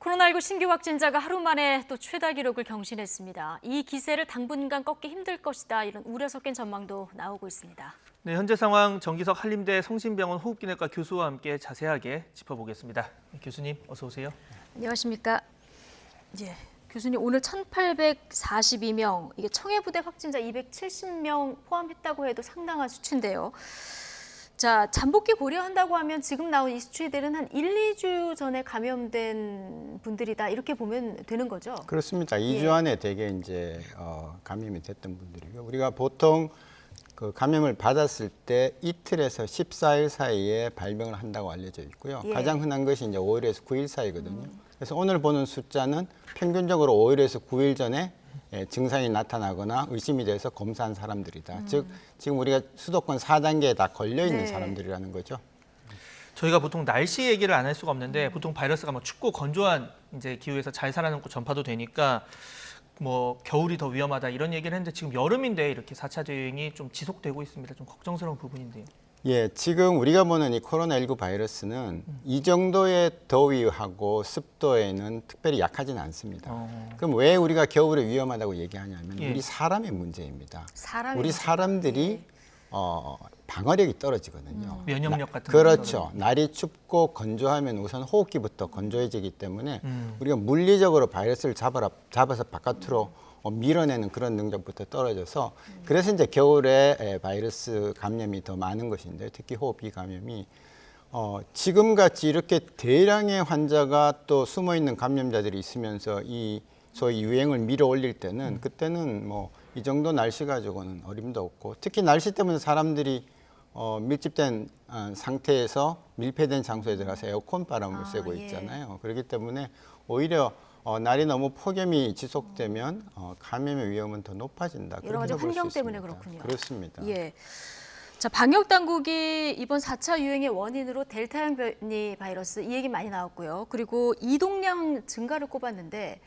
코로나19 신규 확진자가 하루 만에 또 최다 기록을 경신했습니다. 이 기세를 당분간 꺾기 힘들 것이다, 이런 우려 섞인 전망도 나오고 있습니다. 네, 현재 상황 정기석 한림대 성심병원 호흡기내과 교수와 함께 자세하게 짚어보겠습니다. 교수님, 어서 오세요. 안녕하십니까? 예, 교수님, 오늘 1,842명, 이게 청해부대 확진자 270명 포함했다고 해도 상당한 수치인데요. 자, 잠복기 고려한다고 하면 지금 나온 이 수치들은 한 1, 2주 전에 감염된 분들이다, 이렇게 보면 되는 거죠? 그렇습니다. 2주 안에 대개 이제 감염이 됐던 분들이고요. 우리가 보통 그 감염을 받았을 때 이틀에서 14일 사이에 발병을 한다고 알려져 있고요. 예. 가장 흔한 것이 이제 5일에서 9일 사이거든요. 그래서 오늘 보는 숫자는 평균적으로 5일에서 9일 전에 증상이 나타나거나 의심이 돼서 검사한 사람들이다. 즉 지금 우리가 수도권 4단계에 다 걸려 있는 네. 사람들이라는 거죠. 저희가 보통 날씨 얘기를 안 할 수가 없는데 보통 바이러스가 뭐 춥고 건조한 이제 기후에서 잘 살아남고 전파도 되니까 뭐 겨울이 더 위험하다 이런 얘기를 했는데 지금 여름인데 이렇게 4차 대유행이 좀 지속되고 있습니다. 좀 걱정스러운 부분인데요. 예, 지금 우리가 보는 이 코로나19 바이러스는 이 정도의 더위하고 습도에는 특별히 약하지는 않습니다. 그럼 왜 우리가 겨울에 위험하다고 얘기하냐면 예. 우리 사람의 문제입니다. 우리 문제죠. 사람들이 방어력이 떨어지거든요. 면역력 같은 그렇죠. 날이 춥고 건조하면 우선 호흡기부터 건조해지기 때문에 우리가 물리적으로 바이러스를 잡아서 바깥으로 밀어내는 그런 능력부터 떨어져서 그래서 이제 겨울에 바이러스 감염이 더 많은 것인데 특히 호흡기 감염이 지금같이 이렇게 대량의 환자가 또 숨어있는 감염자들이 있으면서 이 소위 유행을 밀어 올릴 때는 그때는 뭐 이 정도 날씨 가지고는 어림도 없고 특히 날씨 때문에 사람들이 밀집된 상태에서 밀폐된 장소에 들어가서 에어컨 바람을 쐬고 있잖아요. 그렇기 때문에 오히려 날이 너무 폭염이 지속되면 감염의 위험은 더 높아진다. 여러 가지 그렇게 볼 수 환경 때문에 있습니다. 그렇군요. 그렇습니다. 예. 자, 방역 당국이 이번 4차 유행의 원인으로 델타형 변이 바이러스, 이 얘기 많이 나왔고요. 그리고 이동량 증가를 꼽았는데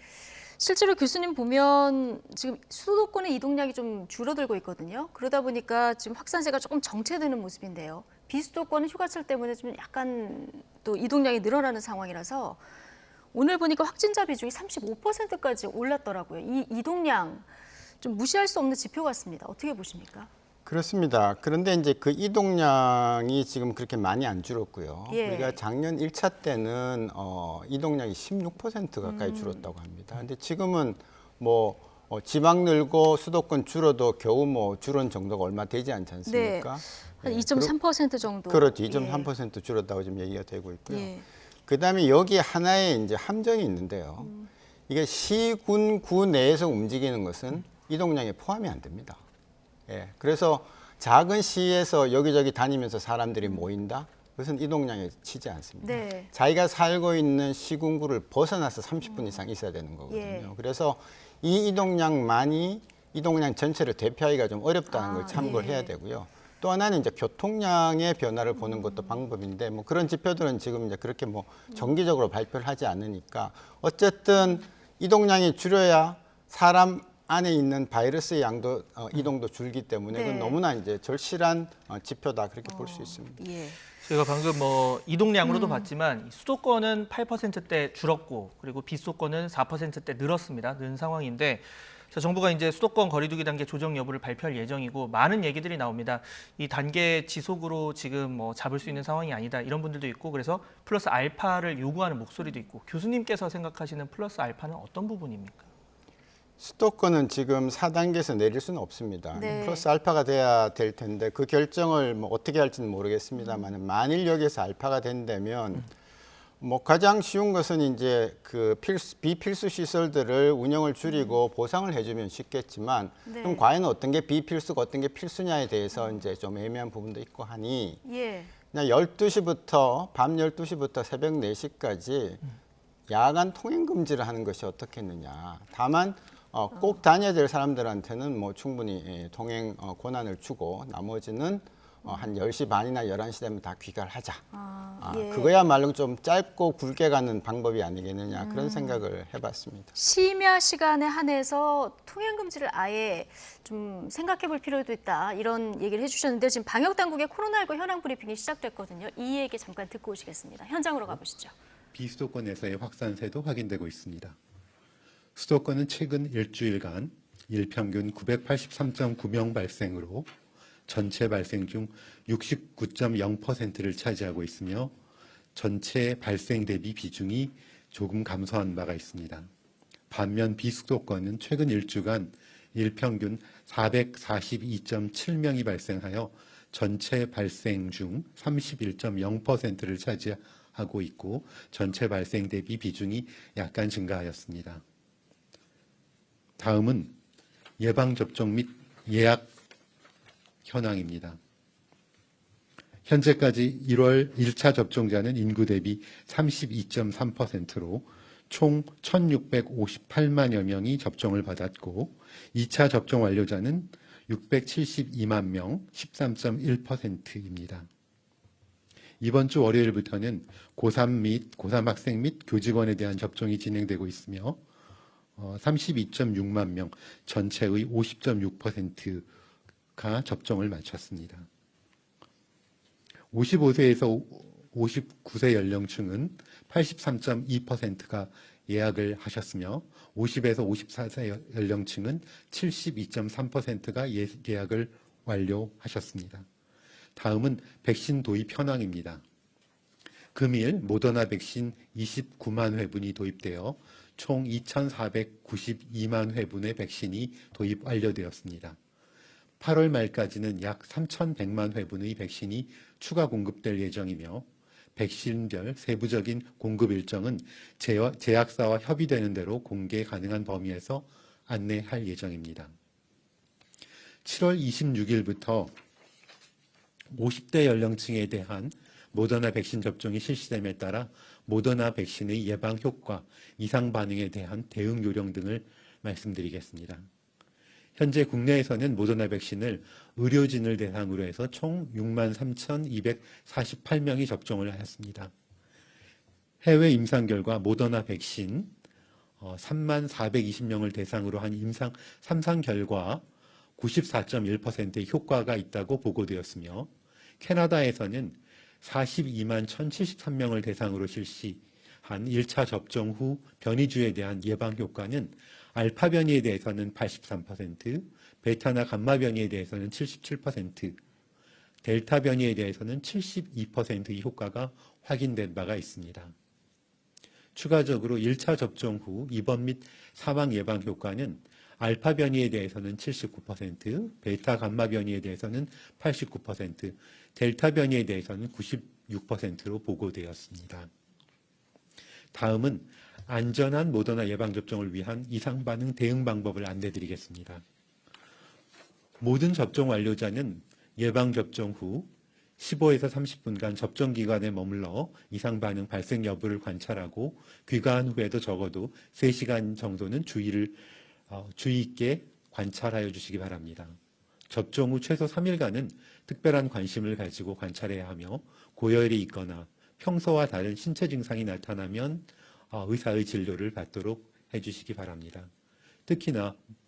실제로 교수님 보면 지금 수도권의 이동량이 좀 줄어들고 있거든요. 그러다 보니까 지금 확산세가 조금 정체되는 모습인데요. 비수도권은 휴가철 때문에 좀 약간 또 이동량이 늘어나는 상황이라서 오늘 보니까 확진자 비중이 35%까지 올랐더라고요. 이 이동량 좀 무시할 수 없는 지표 같습니다. 어떻게 보십니까? 그렇습니다. 그런데 이제 그 이동량이 지금 그렇게 많이 안 줄었고요. 예. 우리가 작년 1차 때는 이동량이 16% 가까이 줄었다고 합니다. 근데 지금은 뭐 지방 늘고 수도권 줄어도 겨우 뭐 줄은 정도가 얼마 되지 않지 않습니까? 한 2.3% 정도. 그렇죠. 2.3% 줄었다고 지금 얘기가 되고 있고요. 예. 그다음에 여기 하나의 이제 함정이 있는데요. 이게 시, 군, 구 내에서 움직이는 것은 이동량에 포함이 안 됩니다. 예, 그래서 작은 시에서 여기저기 다니면서 사람들이 모인다? 그것은 이동량에 치지 않습니다. 네. 자기가 살고 있는 시군구를 벗어나서 30분 이상 있어야 되는 거거든요. 예. 그래서 이 이동량만이 이동량 전체를 대표하기가 좀 어렵다는 걸 참고를 해야 되고요. 또 하나는 이제 교통량의 변화를 보는 것도 방법인데 뭐 그런 지표들은 지금 이제 그렇게 뭐 정기적으로 발표를 하지 않으니까 어쨌든 이동량이 줄여야 사람 안에 있는 바이러스의 양도 이동도 줄기 때문에 그건 너무나 이제 절실한 지표다 그렇게 볼 수 있습니다. 예. 저희가 방금 뭐 이동량으로도 봤지만 수도권은 8%대 줄었고 그리고 비수도권은 4%대 늘었습니다. 는 상황인데 자, 정부가 이제 수도권 거리두기 단계 조정 여부를 발표할 예정이고 많은 얘기들이 나옵니다. 이 단계 지속으로 지금 뭐 잡을 수 있는 상황이 아니다 이런 분들도 있고 그래서 플러스 알파를 요구하는 목소리도 있고 교수님께서 생각하시는 플러스 알파는 어떤 부분입니까? 수도권은 지금 4단계에서 내릴 수는 없습니다. 네. 플러스 알파가 돼야 될 텐데 그 결정을 뭐 어떻게 할지는 모르겠습니다만 만일 여기서 알파가 된다면 뭐 가장 쉬운 것은 이제 그 비필수 시설들을 운영을 줄이고 보상을 해주면 쉽겠지만 그럼 과연 어떤 게 비필수고 어떤 게 필수냐에 대해서 이제 좀 애매한 부분도 있고 하니 예. 그냥 12시부터 밤 12시부터 새벽 4시까지 야간 통행 금지를 하는 것이 어떻겠느냐. 다만 꼭 다녀야 될 사람들한테는 뭐 충분히 통행 권한을 주고 나머지는 한 10시 반이나 11시 되면 다 귀가를 하자. 예. 그거야말로 좀 짧고 굵게 가는 방법이 아니겠느냐 그런 생각을 해봤습니다. 심야 시간에 한해서 통행 금지를 아예 좀 생각해 볼 필요도 있다, 이런 얘기를 해주셨는데 지금 방역 당국의 코로나19 현황 브리핑이 시작됐거든요. 이 얘기 잠깐 듣고 오시겠습니다. 현장으로 가보시죠. 비수도권에서의 확산세도 확인되고 있습니다. 수도권은 최근 일주일간 일평균 983.9명 발생으로 전체 발생 중 69.0%를 차지하고 있으며 전체 발생 대비 비중이 조금 감소한 바가 있습니다. 반면 비수도권은 최근 일주간 일평균 442.7명이 발생하여 전체 발생 중 31.0%를 차지하고 있고 전체 발생 대비 비중이 약간 증가하였습니다. 다음은 예방접종 및 예약 현황입니다. 현재까지 1월 1차 접종자는 인구 대비 32.3%로 총 1,658만여 명이 접종을 받았고 2차 접종 완료자는 672만 명, 13.1%입니다. 이번 주 월요일부터는 고3 학생 및 교직원에 대한 접종이 진행되고 있으며 32.6만 명, 전체의 50.6%가 접종을 마쳤습니다. 55세에서 59세 연령층은 83.2%가 예약을 하셨으며 50에서 54세 연령층은 72.3%가 예약을 완료하셨습니다. 다음은 백신 도입 현황입니다. 금일 모더나 백신 29만 회분이 도입되어 총 2,492만 회분의 백신이 도입 완료되었습니다. 8월 말까지는 약 3,100만 회분의 백신이 추가 공급될 예정이며 백신별 세부적인 공급 일정은 제약사와 협의되는 대로 공개 가능한 범위에서 안내할 예정입니다. 7월 26일부터 50대 연령층에 대한 모더나 백신 접종이 실시됨에 따라 모더나 백신의 예방 효과, 이상 반응에 대한 대응 요령 등을 말씀드리겠습니다. 현재 국내에서는 모더나 백신을 의료진을 대상으로 해서 총 63,248명이 접종을 하였습니다. 해외 임상 결과 모더나 백신 3420명을 대상으로 한 임상 3상 결과 94.1%의 효과가 있다고 보고되었으며 캐나다에서는 42만 1,073명을 대상으로 실시한 1차 접종 후 변이주에 대한 예방 효과는 알파 변이에 대해서는 83%, 베타나 감마 변이에 대해서는 77%, 델타 변이에 대해서는 72%의 효과가 확인된 바가 있습니다. 추가적으로 1차 접종 후 입원 및 사망 예방 효과는 알파 변이에 대해서는 79%, 베타 감마 변이에 대해서는 89%, 델타 변이에 대해서는 96%로 보고되었습니다. 다음은 안전한 모더나 예방접종을 위한 이상반응 대응 방법을 안내드리겠습니다. 모든 접종 완료자는 예방접종 후 15에서 30분간 접종기관에 머물러 이상반응 발생 여부를 관찰하고 귀가한 후에도 적어도 3시간 정도는 주의 있게 관찰하여 주시기 바랍니다. 접종 후 최소 3일간은 특별한 관심을 가지고 관찰해야 하며 고열이 있거나 평소와 다른 신체 증상이 나타나면 의사의 진료를 받도록 해주시기 바랍니다.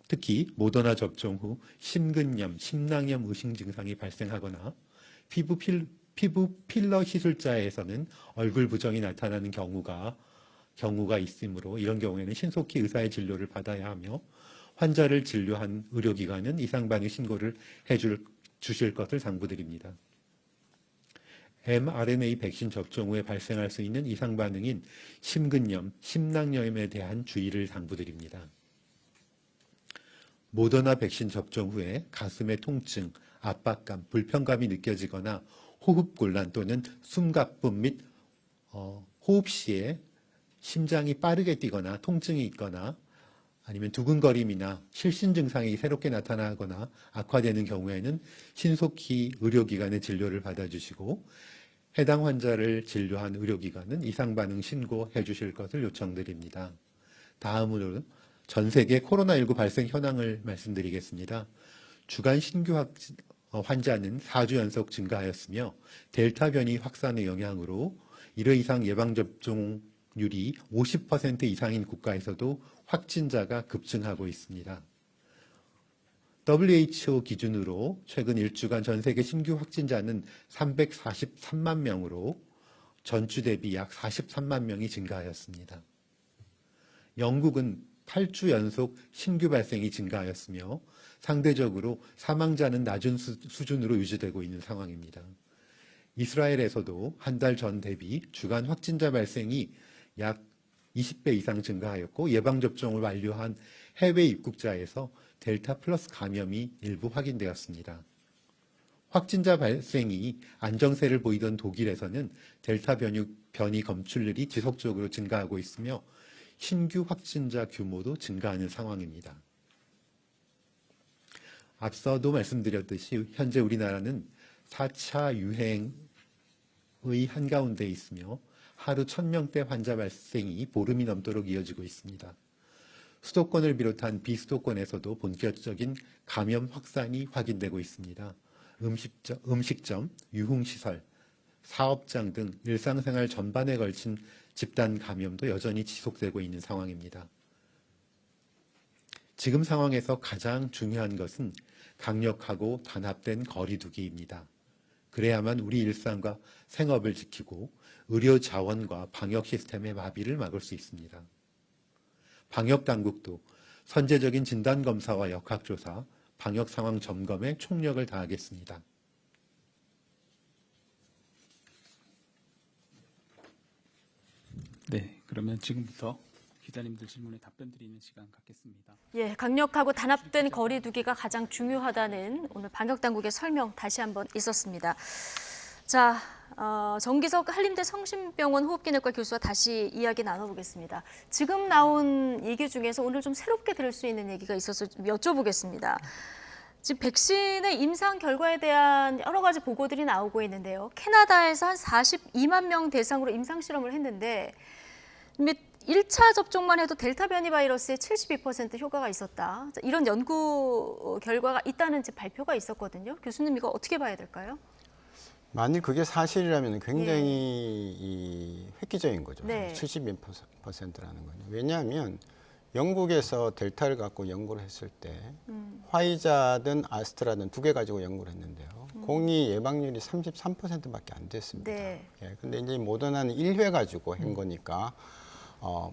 특히 모더나 접종 후 심근염, 심낭염 의심 증상이 발생하거나 피부 필러 시술자에서는 얼굴 부종이 나타나는 경우가 있으므로 이런 경우에는 신속히 의사의 진료를 받아야 하며 환자를 진료한 의료기관은 이상반응 신고를 주실 것을 당부드립니다. mRNA 백신 접종 후에 발생할 수 있는 이상반응인 심근염, 심낭염에 대한 주의를 당부드립니다. 모더나 백신 접종 후에 가슴의 통증, 압박감, 불편감이 느껴지거나 호흡곤란 또는 숨가쁨 및 호흡 시에 심장이 빠르게 뛰거나 통증이 있거나 아니면 두근거림이나 실신 증상이 새롭게 나타나거나 악화되는 경우에는 신속히 의료기관의 진료를 받아주시고 해당 환자를 진료한 의료기관은 이상반응 신고해 주실 것을 요청드립니다. 다음으로 전 세계 코로나19 발생 현황을 말씀드리겠습니다. 주간 신규 환자는 4주 연속 증가하였으며 델타 변이 확산의 영향으로 1회 이상 예방접종률이 50% 이상인 국가에서도 확진자가 급증하고 있습니다. WHO 기준으로 최근 1주간 전 세계 신규 확진자는 343만 명으로 전주 대비 약 43만 명이 증가하였습니다. 영국은 8주 연속 신규 발생이 증가하였으며 상대적으로 사망자는 낮은 수준으로 유지되고 있는 상황입니다. 이스라엘에서도 한 달 전 대비 주간 확진자 발생이 약 20배 이상 증가하였고 예방접종을 완료한 해외 입국자에서 델타 플러스 감염이 일부 확인되었습니다. 확진자 발생이 안정세를 보이던 독일에서는 델타 변이 검출률이 지속적으로 증가하고 있으며 신규 확진자 규모도 증가하는 상황입니다. 앞서도 말씀드렸듯이 현재 우리나라는 4차 유행의 한가운데 있으며 하루 1000명대 환자 발생이 보름이 넘도록 이어지고 있습니다. 수도권을 비롯한 비수도권에서도 본격적인 감염 확산이 확인되고 있습니다. 음식점, 유흥시설, 사업장 등 일상생활 전반에 걸친 집단 감염도 여전히 지속되고 있는 상황입니다. 지금 상황에서 가장 중요한 것은 강력하고 단합된 거리두기입니다. 그래야만 우리 일상과 생업을 지키고 의료 자원과 방역 시스템의 마비를 막을 수 있습니다. 방역 당국도 선제적인 진단 검사와 역학조사, 방역 상황 점검에 총력을 다하겠습니다. 네, 그러면 지금부터 기자님들 질문에 답변 드리는 시간 갖겠습니다. 예, 강력하고 단합된 거리두기가 가장 중요하다는 오늘 방역당국의 설명 다시 한번 있었습니다. 자, 정기석 한림대 성심병원 호흡기내과 교수와 다시 이야기 나눠보겠습니다. 지금 나온 얘기 중에서 오늘 좀 새롭게 들을 수 있는 얘기가 있어서 좀 여쭤보겠습니다. 지금 백신의 임상 결과에 대한 여러 가지 보고들이 나오고 있는데요. 캐나다에서 한 42만 명 대상으로 임상 실험을 했는데 1차 접종만 해도 델타 변이 바이러스에 72% 효과가 있었다. 이런 연구 결과가 있다는 발표가 있었거든요. 교수님 이거 어떻게 봐야 될까요? 만일 그게 사실이라면 굉장히 획기적인 거죠. 네. 72%라는 거는. 왜냐하면 영국에서 델타를 갖고 연구를 했을 때 화이자든 아스트라든 두 개 가지고 연구를 했는데요. 공이 예방률이 33%밖에 안 됐습니다. 네. 예, 근데 이제 모더나는 1회 가지고 한 거니까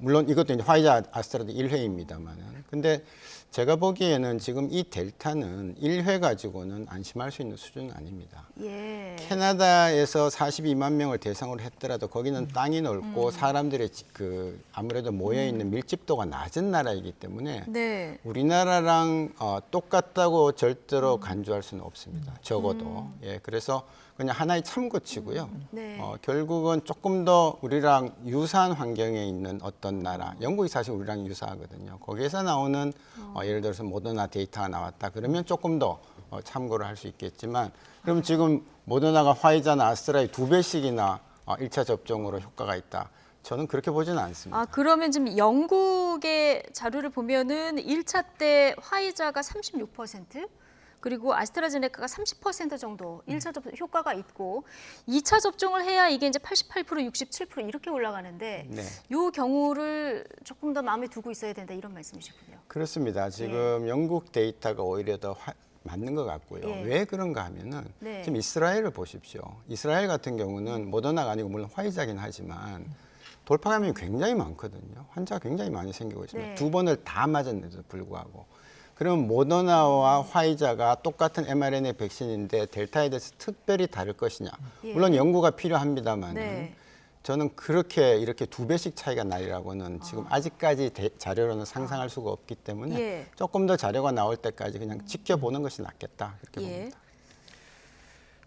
물론 이것도 이제 화이자 아스트라도 1회입니다만은. 근데 제가 보기에는 지금 이 델타는 1회 가지고는 안심할 수 있는 수준은 아닙니다. 예. 캐나다에서 42만 명을 대상으로 했더라도 거기는 땅이 넓고 사람들의 아무래도 모여 있는 밀집도가 낮은 나라이기 때문에 네. 우리나라랑 똑같다고 절대로 간주할 수는 없습니다. 적어도. 예, 그래서 그냥 하나의 참고치고요. 네. 결국은 조금 더 우리랑 유사한 환경에 있는 어떤 나라, 영국이 사실 우리랑 유사하거든요. 거기에서 나오는 예를 들어서 모더나 데이터가 나왔다 그러면 조금 더 참고를 할 수 있겠지만, 그럼 지금 모더나가 화이자나 아스트라의 2배씩이나 1차 접종으로 효과가 있다. 저는 그렇게 보지는 않습니다. 그러면 지금 영국의 자료를 보면은 1차 때 화이자가 36%, 그리고 아스트라제네카가 30% 정도 1차 접종 효과가 있고 2차 접종을 해야 이게 이제 88%, 67% 이렇게 올라가는데 네. 이 경우를 조금 더 마음에 두고 있어야 된다 이런 말씀이시군요. 그렇습니다. 지금 영국 데이터가 오히려 더 맞는 것 같고요. 예. 왜 그런가 하면은 네. 지금 이스라엘을 보십시오. 이스라엘 같은 경우는 모더나가 아니고 물론 화이자긴 하지만 돌파 감염이 굉장히 많거든요. 환자가 굉장히 많이 생기고 있습니다. 네. 2번을 다 맞았는데도 불구하고. 그럼 모더나와 화이자가 똑같은 mRNA 백신인데 델타에 대해서 특별히 다를 것이냐. 예. 물론 연구가 필요합니다만 네. 저는 그렇게 이렇게 2배씩 차이가 나리라고는 지금 아직까지 자료로는 상상할 수가 없기 때문에 예. 조금 더 자료가 나올 때까지 그냥 지켜보는 것이 낫겠다 이렇게 예. 봅니다.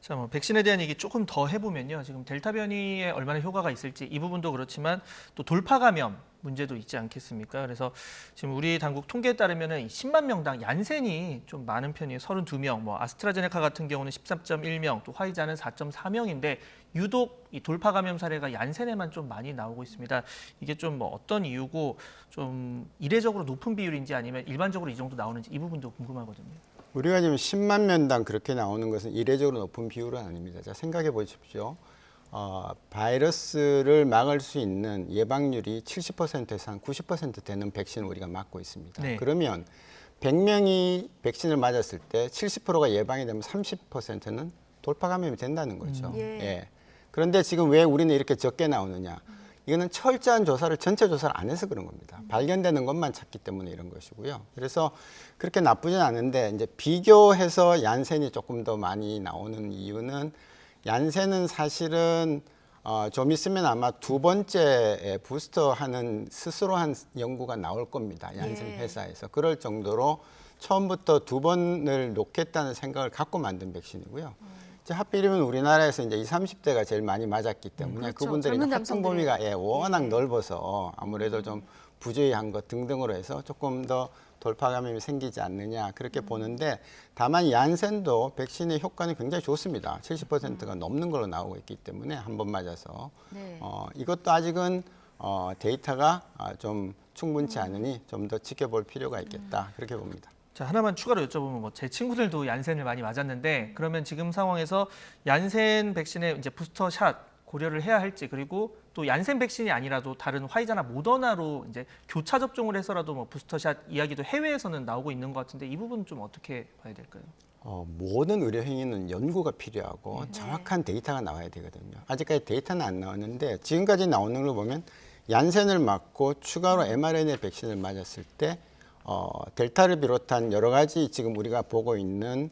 자, 백신에 대한 얘기 조금 더 해보면요. 지금 델타 변이에 얼마나 효과가 있을지 이 부분도 그렇지만 또 돌파 감염 문제도 있지 않겠습니까? 그래서 지금 우리 당국 통계에 따르면은 10만 명당 얀센이 좀 많은 편이에요. 32명. 아스트라제네카 같은 경우는 13.1명, 또 화이자는 4.4명인데 유독 이 돌파 감염 사례가 얀센에만 좀 많이 나오고 있습니다. 이게 좀 어떤 이유고 좀 이례적으로 높은 비율인지 아니면 일반적으로 이 정도 나오는지 이 부분도 궁금하거든요. 우리가 지금 10만 명당 그렇게 나오는 것은 이례적으로 높은 비율은 아닙니다. 자, 생각해 보십시오. 바이러스를 막을 수 있는 예방률이 70%에서 한 90% 되는 백신을 우리가 맞고 있습니다. 네. 그러면 100명이 백신을 맞았을 때 70%가 예방이 되면 30%는 돌파 감염이 된다는 거죠. 예. 예. 그런데 지금 왜 우리는 이렇게 적게 나오느냐? 이거는 철저한 조사를 전체 조사를 안 해서 그런 겁니다. 발견되는 것만 찾기 때문에 이런 것이고요. 그래서 그렇게 나쁘진 않은데 이제 비교해서 얀센이 조금 더 많이 나오는 이유는 얀센은 사실은 좀 있으면 아마 두 번째 부스터 하는 스스로 한 연구가 나올 겁니다. 얀센 예. 회사에서. 그럴 정도로 처음부터 두 번을 놓겠다는 생각을 갖고 만든 백신이고요. 이제 하필이면 우리나라에서 이제 20, 30대가 제일 많이 맞았기 때문에 그렇죠. 그분들이 젊은 확산 남성들이. 범위가 워낙 예. 넓어서 아무래도 좀 부주의한 것 등등으로 해서 조금 더 돌파 감염이 생기지 않느냐 그렇게 보는데 다만 얀센도 백신의 효과는 굉장히 좋습니다. 70%가 넘는 걸로 나오고 있기 때문에 한 번 맞아서 네. 이것도 아직은 데이터가 좀 충분치 않으니 좀 더 지켜볼 필요가 있겠다 그렇게 봅니다. 자, 하나만 추가로 여쭤보면 뭐 제 친구들도 얀센을 많이 맞았는데 그러면 지금 상황에서 얀센 백신의 이제 부스터 샷 고려를 해야 할지 그리고 또 얀센 백신이 아니라도 다른 화이자나 모더나로 이제 교차 접종을 해서라도 뭐 부스터 샷 이야기도 해외에서는 나오고 있는 것 같은데 이 부분 좀 어떻게 봐야 될까요? 모든 의료 행위는 연구가 필요하고 정확한 데이터가 나와야 되거든요. 아직까지 데이터는 안 나왔는데 지금까지 나오는 걸 보면 얀센을 맞고 추가로 mRNA 백신을 맞았을 때 델타를 비롯한 여러 가지 지금 우리가 보고 있는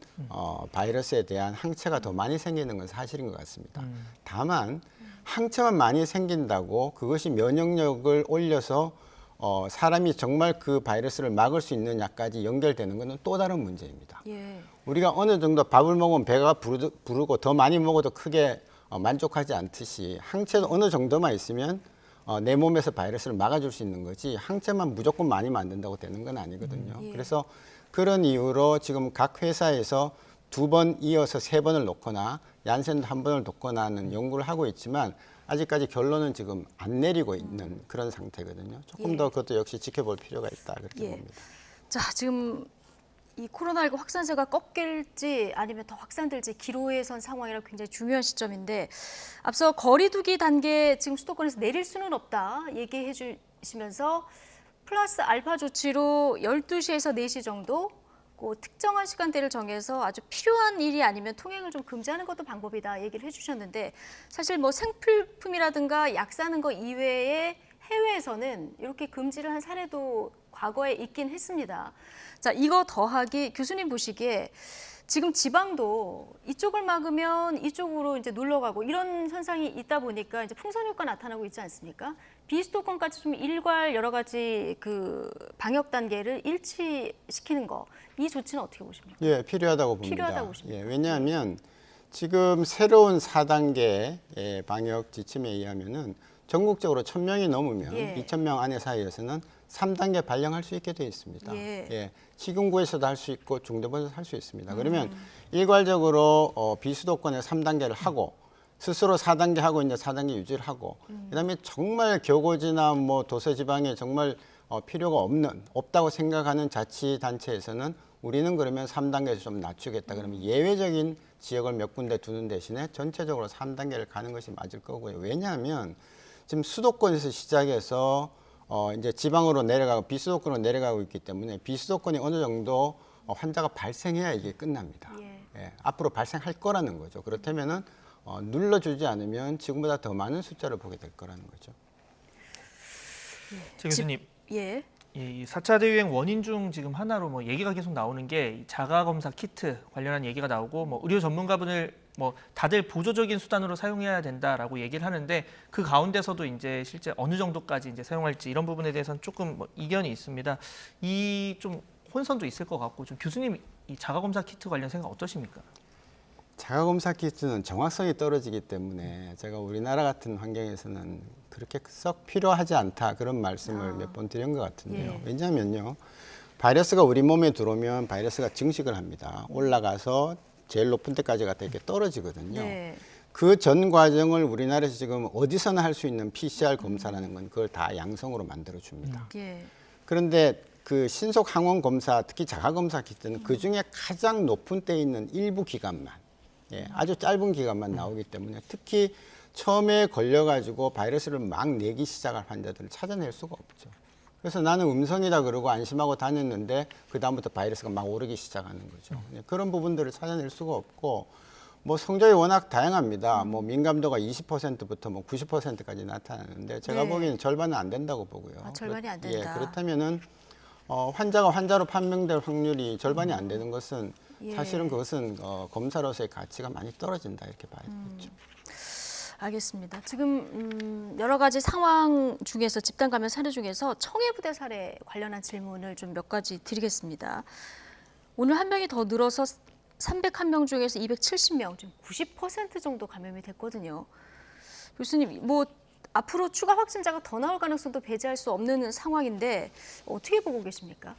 바이러스에 대한 항체가 더 많이 생기는 건 사실인 것 같습니다. 다만 항체만 많이 생긴다고 그것이 면역력을 올려서 사람이 정말 그 바이러스를 막을 수 있느냐까지 연결되는 것은 또 다른 문제입니다. 예. 우리가 어느 정도 밥을 먹으면 배가 부르고 더 많이 먹어도 크게 만족하지 않듯이 항체도 어느 정도만 있으면 내 몸에서 바이러스를 막아줄 수 있는 거지 항체만 무조건 많이 만든다고 되는 건 아니거든요. 예. 그래서 그런 이유로 지금 각 회사에서 2번 이어서 3번을 놓거나 얀센도 1번을 놓거나 하는 연구를 하고 있지만 아직까지 결론은 지금 안 내리고 있는 그런 상태거든요. 조금 예. 더 그것도 역시 지켜볼 필요가 있다 그렇게 예. 봅니다. 자, 지금 이 코로나19 확산세가 꺾일지 아니면 더 확산될지 기로에 선 상황이라 굉장히 중요한 시점인데 앞서 거리두기 단계 지금 수도권에서 내릴 수는 없다 얘기해 주시면서 플러스 알파 조치로 12시에서 4시 정도 그 특정한 시간대를 정해서 아주 필요한 일이 아니면 통행을 좀 금지하는 것도 방법이다 얘기를 해주셨는데 사실 뭐 생필품이라든가 약 사는 거 이외에 해외에서는 이렇게 금지를 한 사례도 과거에 있긴 했습니다. 자, 이거 더하기 교수님 보시기에 지금 지방도 이쪽을 막으면 이쪽으로 이제 놀러가고 이런 현상이 있다 보니까 이제 풍선 효과 나타나고 있지 않습니까? 비수도권까지 좀 일괄 여러 가지 그 방역 단계를 일치시키는 거, 이 조치는 어떻게 보십니까? 예, 필요하다고 봅니다. 필요하다고 보십니까? 예, 왜냐하면 지금 새로운 4단계 방역 지침에 의하면은 전국적으로 1,000명이 넘으면 예. 2,000명 안에 사이에서는 3단계 발령할 수 있게 돼 있습니다. 예. 시군구에서도 할 수 있고 중대본에서도 할 수 있습니다. 그러면 일괄적으로 비수도권에 3단계를 하고 스스로 4단계 하고 이제 4단계 유지를 하고 그다음에 정말 교고지나 뭐 도서지방에 정말 필요가 없다고 생각하는 자치단체에서는 우리는 그러면 3단계에서 좀 낮추겠다. 그러면 예외적인 지역을 몇 군데 두는 대신에 전체적으로 3단계를 가는 것이 맞을 거고요. 왜냐하면 지금 수도권에서 시작해서 이제 지방으로 내려가고 비수도권으로 내려가고 있기 때문에 비수도권이 어느 정도 환자가 발생해야 이게 끝납니다. 예, 앞으로 발생할 거라는 거죠. 그렇다면은 눌러주지 않으면 지금보다 더 많은 숫자를 보게 될 거라는 거죠. 제 교수님, 예. 이 4차 대유행 원인 중 지금 하나로 뭐 얘기가 계속 나오는 게 자가 검사 키트 관련한 얘기가 나오고 뭐 의료 전문가분을 뭐 다들 보조적인 수단으로 사용해야 된다라고 얘기를 하는데 그 가운데서도 이제 실제 어느 정도까지 이제 사용할지 이런 부분에 대해서는 조금 뭐 이견이 있습니다. 이 좀 혼선도 있을 것 같고 좀 교수님 이 자가 검사 키트 관련 생각 어떠십니까? 자가검사 키트는 정확성이 떨어지기 때문에 제가 우리나라 같은 환경에서는 그렇게 썩 필요하지 않다 그런 말씀을 몇 번 드린 것 같은데요. 예. 왜냐하면요. 바이러스가 우리 몸에 들어오면 바이러스가 증식을 합니다. 올라가서 제일 높은 데까지 갔다 이렇게 떨어지거든요. 네. 그 전 과정을 우리나라에서 지금 어디서나 할 수 있는 PCR 검사라는 건 그걸 다 양성으로 만들어 줍니다. 예. 그런데 그 신속 항원 검사, 특히 자가 검사 키트는 그 중에 가장 높은 때 있는 일부 기간만, 아주 짧은 기간만 나오기 때문에 특히 처음에 걸려가지고 바이러스를 막 내기 시작할 환자들을 찾아낼 수가 없죠. 그래서 나는 음성이다 그러고 안심하고 다녔는데 그 다음부터 바이러스가 막 오르기 시작하는 거죠. 그런 부분들을 찾아낼 수가 없고 뭐 성적이 워낙 다양합니다. 뭐 민감도가 20%부터 뭐 90%까지 나타나는데 제가 네. 보기에는 절반은 안 된다고 보고요. 아, 절반이 안 된다. 그렇다면은 환자가 환자로 판명될 확률이 절반이 안 되는 것은 예. 사실은 그것은 검사로서의 가치가 많이 떨어진다 이렇게 봐야겠죠. 알겠습니다. 지금 여러 가지 상황 중에서 집단 감염 사례 중에서 청해부대 사례 관련한 질문을 좀 몇 가지 드리겠습니다. 오늘 한 명이 더 늘어서 301명 중에서 270명, 지금 90% 정도 감염이 됐거든요. 교수님, 뭐 앞으로 추가 확진자가 더 나올 가능성도 배제할 수 없는 상황인데 어떻게 보고 계십니까?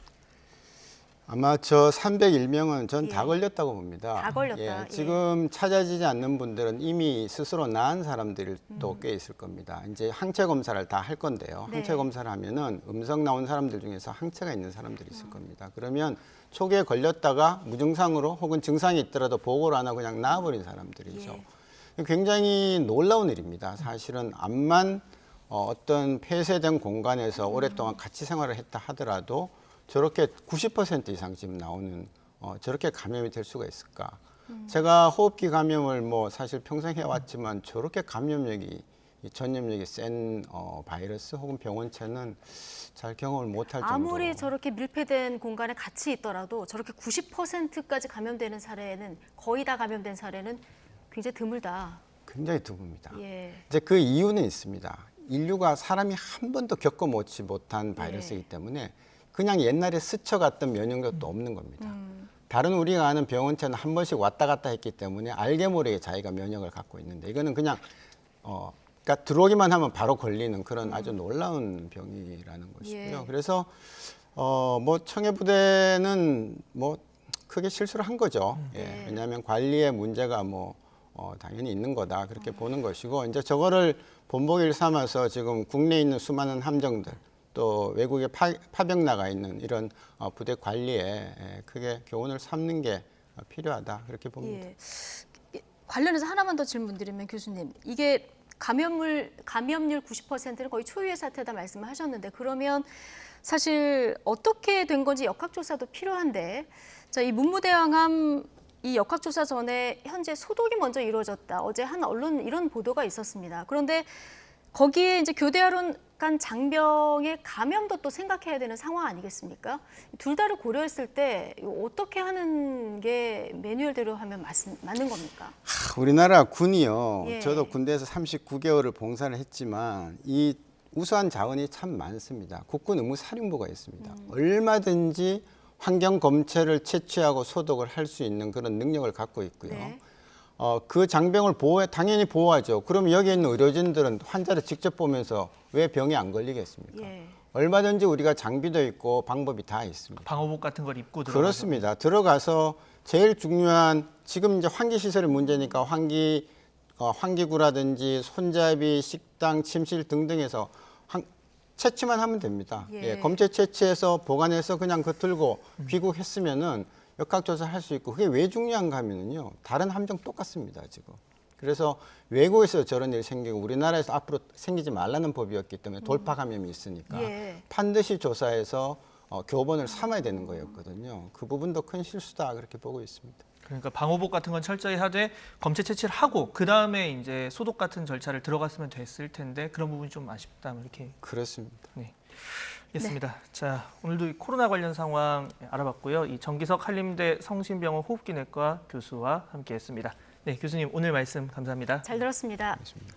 아마 저 301명은 전 예. 다 걸렸다고 봅니다. 다 걸렸다. 예. 지금 찾아지지 않는 분들은 이미 스스로 나은 사람들이 또 꽤 있을 겁니다. 이제 항체 검사를 다 할 건데요. 네. 항체 검사를 하면은 음성 나온 사람들 중에서 항체가 있는 사람들이 있을 겁니다. 그러면 초기에 걸렸다가 무증상으로 혹은 증상이 있더라도 보고를 안 하고 그냥 나아버린 사람들이죠. 굉장히 놀라운 일입니다. 사실은 암만 어떤 폐쇄된 공간에서 오랫동안 같이 생활을 했다 하더라도 저렇게 90% 이상 지금 나오는 저렇게 감염이 될 수가 있을까? 제가 호흡기 감염을 뭐 사실 평생 해왔지만 저렇게 감염력이 이 전염력이 센 바이러스 혹은 병원체는 잘 경험을 못할 정도로. 아무리 저렇게 밀폐된 공간에 같이 있더라도 저렇게 90%까지 감염되는 사례는 거의 다 감염된 사례는 굉장히 드물다. 굉장히 드뭅니다. 예. 이제 그 이유는 있습니다. 인류가 사람이 한 번도 겪어보지 못한 바이러스이기 때문에 그냥 옛날에 스쳐갔던 면역력도 없는 겁니다. 다른 우리가 아는 병원체는 한 번씩 왔다 갔다 했기 때문에 알게 모르게 자기가 면역을 갖고 있는데 이거는 그냥 그러니까 들어오기만 하면 바로 걸리는 그런 아주 놀라운 병이라는 것이고요. 예. 그래서 뭐 청해부대는 뭐 크게 실수를 한 거죠. 네. 왜냐하면 관리에 문제가 뭐 당연히 있는 거다 그렇게 보는 것이고 이제 저거를 본보기를 삼아서 지금 국내에 있는 수많은 함정들 또 외국에 파병 나가 있는 이런 부대 관리에 크게 교훈을 삼는 게 필요하다 그렇게 봅니다. 예. 관련해서 하나만 더 질문드리면 교수님, 이게 감염률 90%는 거의 초유의 사태다 말씀을 하셨는데 그러면 사실 어떻게 된 건지 역학조사도 필요한데 자, 이 문무대왕암 이 역학조사 전에 현재 소독이 먼저 이루어졌다. 어제 한 언론 이런 보도가 있었습니다. 그런데 거기에 이제 교대하러 간 장병의 감염도 또 생각해야 되는 상황 아니겠습니까? 둘 다를 고려했을 때 어떻게 하는 게 매뉴얼대로 하면 맞는 겁니까? 우리나라 군이요. 예. 저도 군대에서 39개월을 봉사를 했지만 이 우수한 자원이 참 많습니다. 국군 의무사령부가 있습니다. 얼마든지 환경 검체를 채취하고 소독을 할 수 있는 그런 능력을 갖고 있고요. 네. 그 장병을 당연히 보호하죠. 그럼 여기 있는 의료진들은 환자를 직접 보면서 왜 병에 안 걸리겠습니까? 예. 얼마든지 우리가 장비도 있고 방법이 다 있습니다. 방호복 같은 걸 입고 들어가서 그렇습니다. 들어가서 제일 중요한 지금 이제 환기 시설의 문제니까 환기구라든지 손잡이, 식당, 침실 등등에서 채취만 하면 됩니다. 예. 검체 채취해서 보관해서 그냥 그 들고 귀국했으면은 역학조사 할 수 있고 그게 왜 중요한가 하면은요. 다른 함정 똑같습니다, 지금. 그래서 외국에서 저런 일이 생기고 우리나라에서 앞으로 생기지 말라는 법이었기 때문에 돌파 감염이 있으니까 예. 반드시 조사해서 교본을 삼아야 되는 거였거든요. 그 부분도 큰 실수다 그렇게 보고 있습니다. 그러니까 방호복 같은 건 철저히 하되 검체 채취를 하고 그 다음에 이제 소독 같은 절차를 들어갔으면 됐을 텐데 그런 부분이 좀 아쉽다 이렇게. 그렇습니다. 네. 알겠습니다. 자, 오늘도 이 코로나 관련 상황 알아봤고요. 이 정기석 한림대 성심병원 호흡기내과 교수와 함께했습니다. 네, 교수님 오늘 말씀 감사합니다. 잘 들었습니다. 그렇습니다.